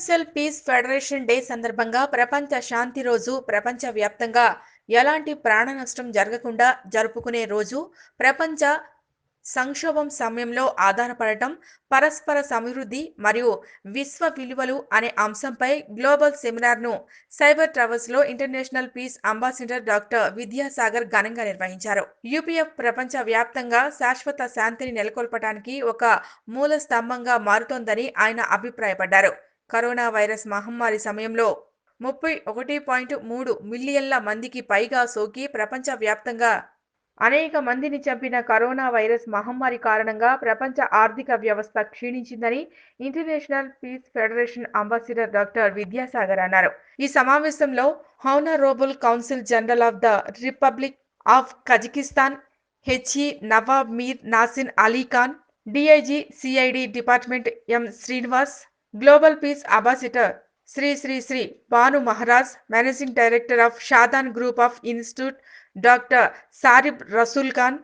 Universal piece federation day సందర్భంగా ప్రపంచ శాంతి రోజు ప్రపంచవ్యాప్తంగా ఎలాంటి ప్రాణ నష్టం జరగకుండా జరుపుకునే రోజు. ప్రపంచ సంక్షోభం సమయంలో ఆధారపడటం, పరస్పర సమృద్ధి మరియు విశ్వ విలువలు అనే అంశంపై గ్లోబల్ సెమినార్ను సైబర్ ట్రావెల్స్లో international peace ambassador doctor Vidyasagar ఘనంగా నిర్వహించారు. యూపీఎఫ్ ప్రపంచ వ్యాప్తంగా శాశ్వత శాంతిని నెలకొల్పడానికి ఒక మూల స్తంభంగా మారుతోందని ఆయన అభిప్రాయపడ్డారు. కరోనా వైరస్ మహమ్మారి సమయంలో 31.3 మిలియన్ల మందికి పైగా సోకి ప్రపంచ వ్యాప్తంగా అనేక మందిని చంపిన కరోనా వైరస్ మహమ్మారి కారణంగా ప్రపంచ ఆర్థిక వ్యవస్థ క్షీణించిందని international peace federation ambassador doctor Vidyasagar అన్నారు. ఈ సమావేశంలో honourable council general of the republic of Kazakhstan HE Nawab Mir Nasin Ali Khan, DIG CID department M Srinivas, global peace ambassador Shri Bhanu Maharaj, managing director of Shadan group of institute doctor Sarib Rasool Khan,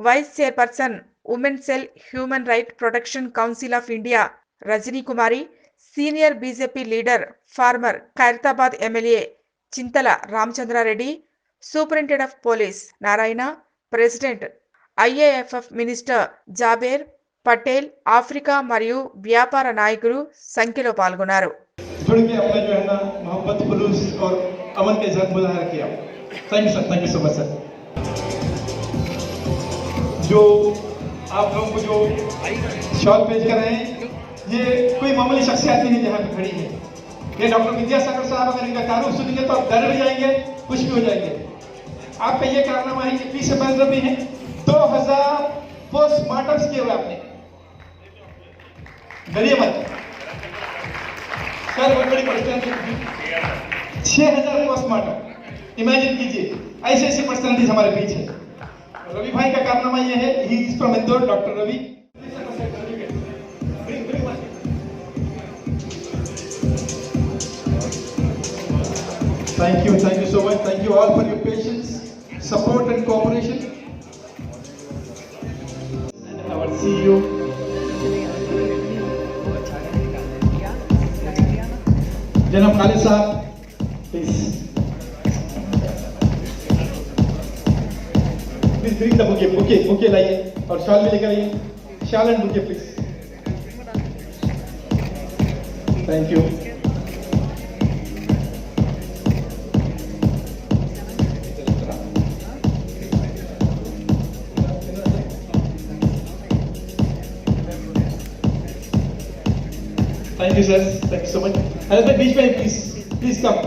vice chairperson women cell human right protection council of India Rajani Kumari, senior BJP leader former Khairatabad MLA Chintala Ramachandra Reddy, superintendent of police Narayana, president IAFF minister Jaber Patel, Africa మరియు వ్యాపార నాయకులు సంఖ్యలో పాల్గొన్నారు. जुड़ के अपना जो है ना मोहब्बत खुलूस और अमन के साथ मुजाहरा किया. Thank you sir, thank you so much sir. जो आप लोगों को जो शॉल पेश कर रहे हैं, ये कोई मामूली शख्सियत नहीं जहाँ पे खड़ी है. ये डॉक्टर विद्यासागर साहब अगर इनका तारुफ सुनेंगे तो आप डर भी जाएंगे, कुछ भी हो जाएंगे. आपका ये कारनामा है कि पीस एम्बेसडर भी है. 2000 पोस्टमार्टम्स किए हुए आपने. डरिए मत सर, बहुत बड़ी पर्सनैलिटी. 6000 पोस्टमार्टम. इमेजिन कीजिए, ऐसे ऐसे पर्सनैलिटीज हमारे बीच है. रवि भाई का कारनामा ये है, he is from Indore, doctor Ravi. Thank you so much. Thank you all for your patience, support and cooperation. And our CEO. जनाब खालिद साहब, प्लीज ब्रिंग द बुके लाइए और शॉल भी लेकर आइए. Shawl and bouquet please. Thank you. Thank you sir, thank you so much. Another beach man, please come.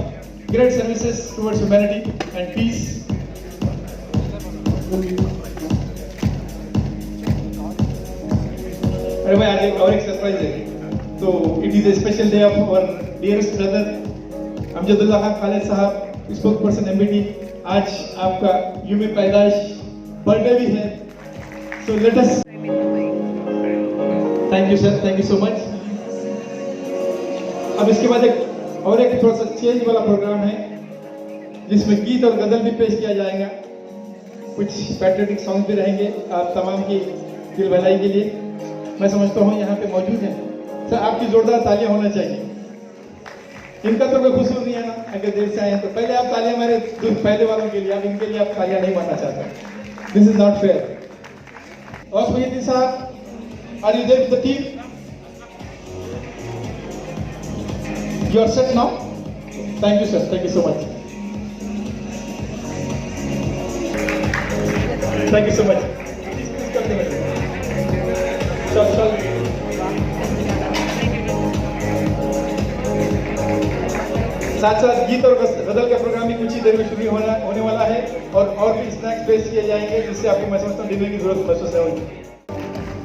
Great services towards humanity and peace. अरे भाई आज और एक सरप्राइज है. तो it is a special day of our dearest brother अमजदुल्लाह Khalid साहब, spokesperson MBT. आज आपका यूम पैदाइश बर्थडे भी है. So let us. Thank you sir, thank you so much. अब इसके बाद एक थोड़ा सा चेंज वाला प्रोग्राम है जिसमें गीत और गजल भी पेश किया जाएगा. कुछ पैट्रियोटिक सॉन्ग भी रहेंगे आप तमाम की दिल भलाई के लिए. मैं समझता हूँ यहाँ पे मौजूद हैं सर, आपकी जोरदार तालियां होना चाहिए. इनका तो कोई कसूर नहीं है ना, अगर देर से आए हैं तो पहले आप तालियां हमारे पहले वालों के लिए, आप इनके लिए आप तालियां नहीं मानना चाहते. This is not fair. और सुनीति साहब, are you there with the team? You are set now? Thank you sir, thank you so much. Thank you so much. Shall. साथ गीत और गजल का प्रोग्राम भी कुछ ही देर में शुरू होने वाला है और भी स्नैक्स पेश किए जाएंगे जिससे आपको मैं समझता हूँ डिनर की जरूरत महसूस नहीं होगी.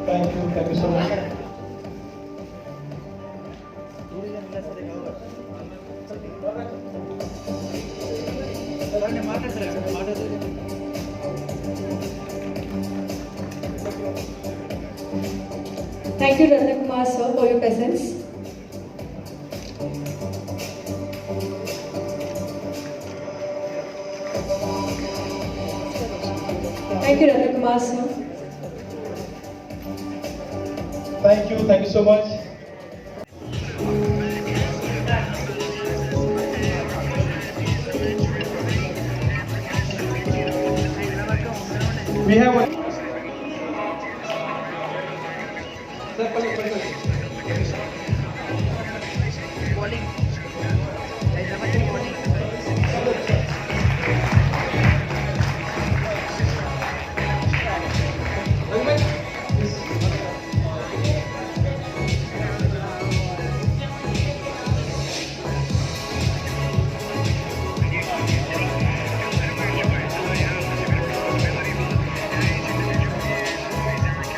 Thank you so much. Thank you, Ratna Kumar sir, for your presence. Thank you, Ratna Kumar sir. Thank you so much. We have one.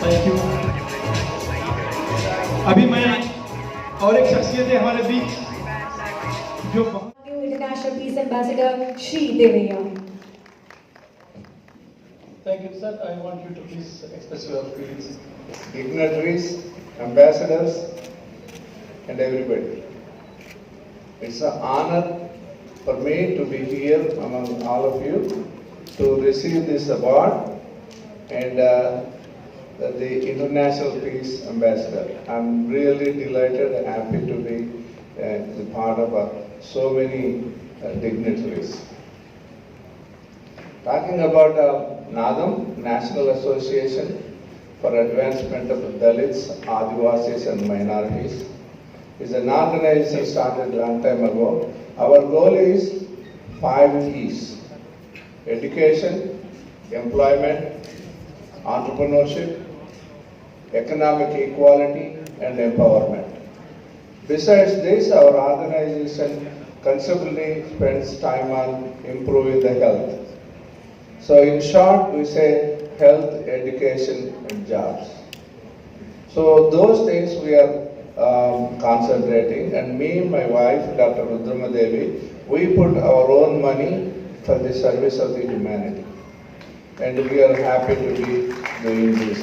Thank you. अभी मैं और एक शख्सियत है हमारे बीच जो New International Peace Ambassador Shri Devaya. Thank you, sir. I want you to please express your feelings. Dignitaries, ambassadors, and everybody. It's an honor for me to be here among all of you to receive this award and the International Peace Ambassador. I'm really delighted and happy to be the part of so many dignitaries. Talking about NADAM, National Association for Advancement of Dalits, Adivasis and Minorities, is an organization started a long time ago. Our goal is 5 keys: education, employment, entrepreneurship, economic equality and empowerment. Besides this, our organization considerably spends time on improving the health. So in short, we say health, education and jobs. So those things we are concentrating, and me and my wife, Dr. Rudrama Devi, we put our own money for the service of the humanity. And we are happy to be doing this.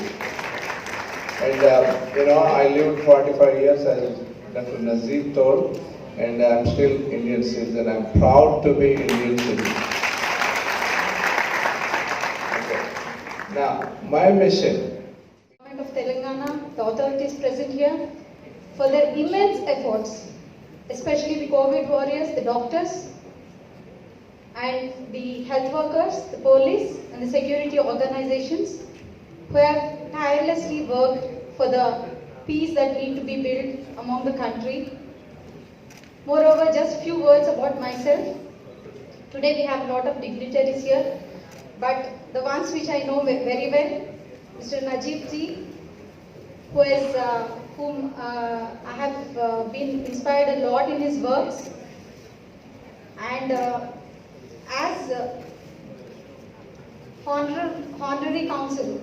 And I lived 45 years, as Dr. Nazeeb told, and I'm still Indian citizen. I'm proud to be Indian citizen. Okay. Now, my mission. Government of Telangana, the authorities present here, for their immense efforts, especially the COVID warriors, the doctors, and the health workers, the police, and the security organizations who have tirelessly worked for the peace that need to be built among the country. Moreover, just few words about myself. Today we have a lot of dignitaries here, but the ones which I know very well, Mr. Najeeb ji, whom I have been inspired a lot in his works, and as honorary counsel,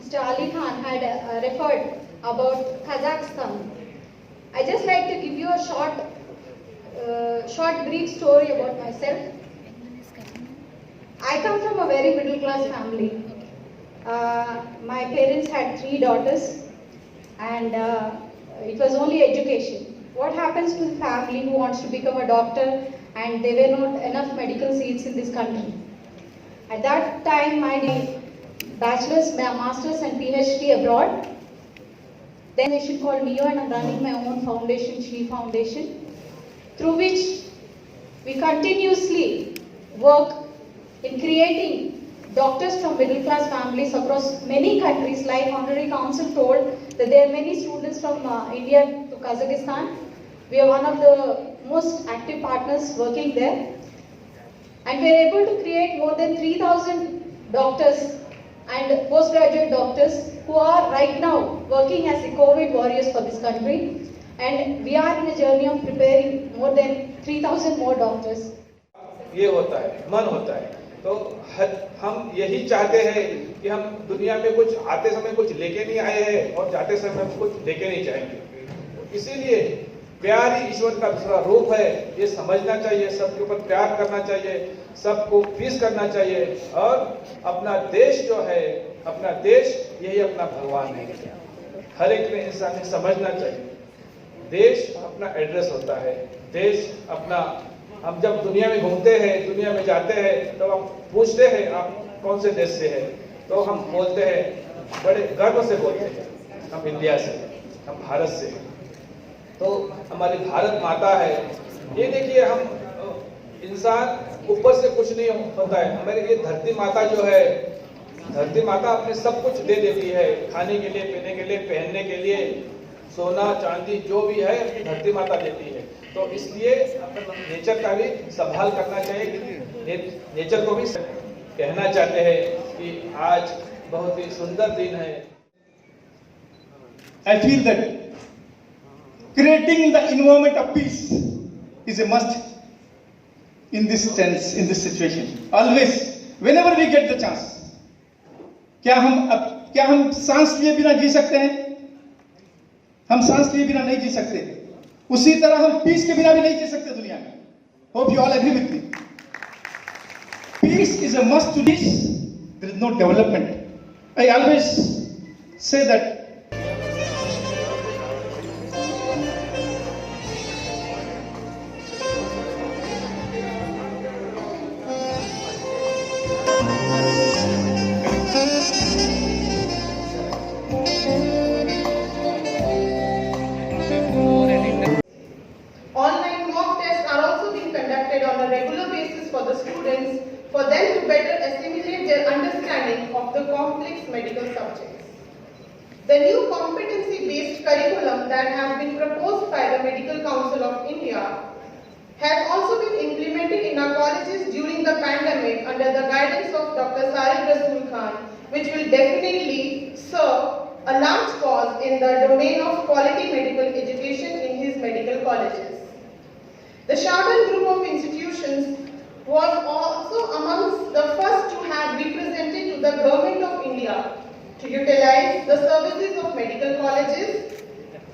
Mr. Ali Khan had referred about Kazakhstan. I just like to give you a short brief story about myself. I come from a very middle class family. My parents had 3 daughters, and it was only education. What happens to the family who wants to become a doctor, and there were not enough medical seats in this country? At that time, I did bachelor's, master's and PhD abroad. Then they should call NEO, and I'm running my own foundation, Shri Foundation, through which we continuously work in creating doctors from middle class families across many countries. Like Honorary Council told that there are many students from India to Kazakhstan. We are one of the most active partners working there. And we are able to create more than 3,000 doctors and postgraduate doctors who are right now working as the COVID warriors for this country. And we are in a journey of preparing more than 3,000 more doctors. ये होता है, मन होता है, तो हम यही चाहते हैं कि हम दुनिया में कुछ आते समय कुछ लेके नहीं आए हैं और जाते समय हम कुछ लेके नहीं जाएंगे। इसीलिए प्यार ही ईश्वर का दूसरा रूप है, ये समझना चाहिए, सबके ऊपर प्यार करना चाहिए, सबको पीस करना चाहिए, और अपना देश जो है, अपना देश यही अपना भगवान है। हर एक ने इंसान ने समझना चाहिए, देश अपना एड्रेस होता है, देश अपना। हम जब दुनिया में घूमते हैं, दुनिया में जाते हैं, तो हम पूछते हैं आप कौन से देश से हैं, तो हम बोलते हैं, बड़े गर्व से बोलते हैं, हम इंडिया से, हम भारत से हैं। तो हमारी भारत माता है। ये देखिए, हम इंसान ऊपर से कुछ नहीं होता है, हमारी ये धरती माता जो है, धरती माता अपने सब कुछ दे देती है, खाने के लिए, पीने के लिए, पहनने के लिए, सोना चांदी जो भी है धरती माता देती है। तो इसलिए अपन नेचर का भी संभाल करना चाहिए। नेचर को भी कहना चाहते हैं कि आज बहुत ही सुंदर दिन है। I feel that creating the environment of peace is a must in this tense, in this situation. Always, whenever we get the chance. क्या हम सांस लिए बिना जी सकते हैं? हम सांस लिए बिना नहीं जी सकते। उसी तरह हम पीस के बिना भी नहीं जी सकते दुनिया में। Hope you all agree with me. Peace is a must to this. There is no development. I always say that Online mock tests are also being conducted on a regular basis for the students for them to better assimilate their understanding of the complex medical subjects. The new competency-based curriculum that has been proposed by the Medical Council of India has also been implemented in our colleges during the pandemic under the guidance of Dr. Sarif Rasool Khan, which will definitely serve a large cause in the domain of quality medical education in his medical colleges. The Shardan group of institutions was also amongst the first to have represented to the Government of India to utilize the services of medical colleges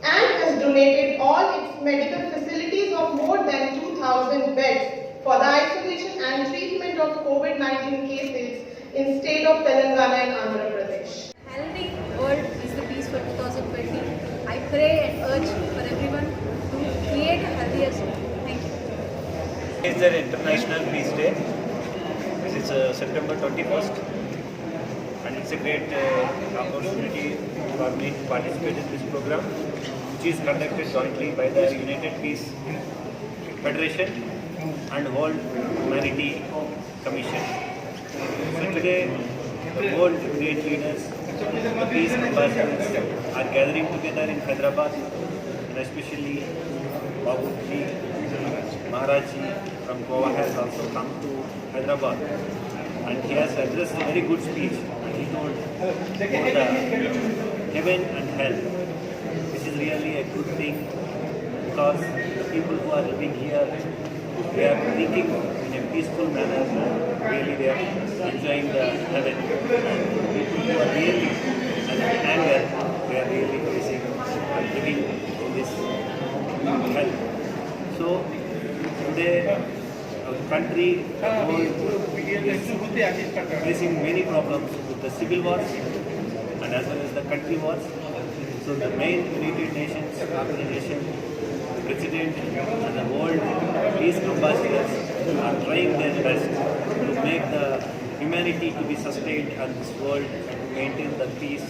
and has donated all its medical facilities of more than 2,000 beds for the isolation and treatment of COVID-19 cases in state of Telangana and Andhra Pradesh. Healthy world is the peace for 2020. I pray and urge for everyone to create a healthier world. Thank you. It's the International Peace Day. This is September 21st, and it's a great opportunity for me to participate in this program, which is conducted jointly by the United Peace Federation and World Humanity Commission. So today, the world great leaders, the peace ambassadors are gathering together in Hyderabad, and especially Babuji Maharajji from Goa has also come to Hyderabad, and he has addressed a very good speech. He told about the heaven and hell. This is really a good thing because the people who are living here, they are thinking in a peaceful manner. Really, they are enjoying the heaven. And people who are really in anger, they are really facing and living in this hell. So today, our country, the world is facing many problems with the civil wars and as well as the country wars. So the main United Nations organization, the President and the world peace ambassadors are trying their best to make the humanity to be sustained on this world and to maintain the peace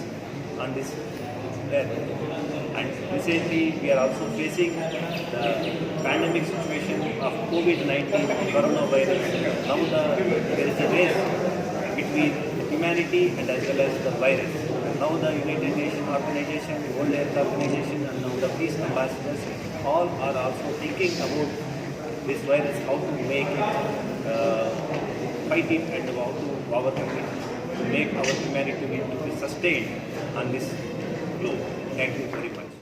on this earth. And recently we are also facing the pandemic situation of COVID-19 coronavirus. Now there is a race between the humanity and as well as the virus. Now the United Nations Organization, the World Health Organization and now the peace ambassadors all are also thinking about this virus, how to make it, fight it and how to overcome it, to make our humanity to be sustained on this globe. Thank you very much.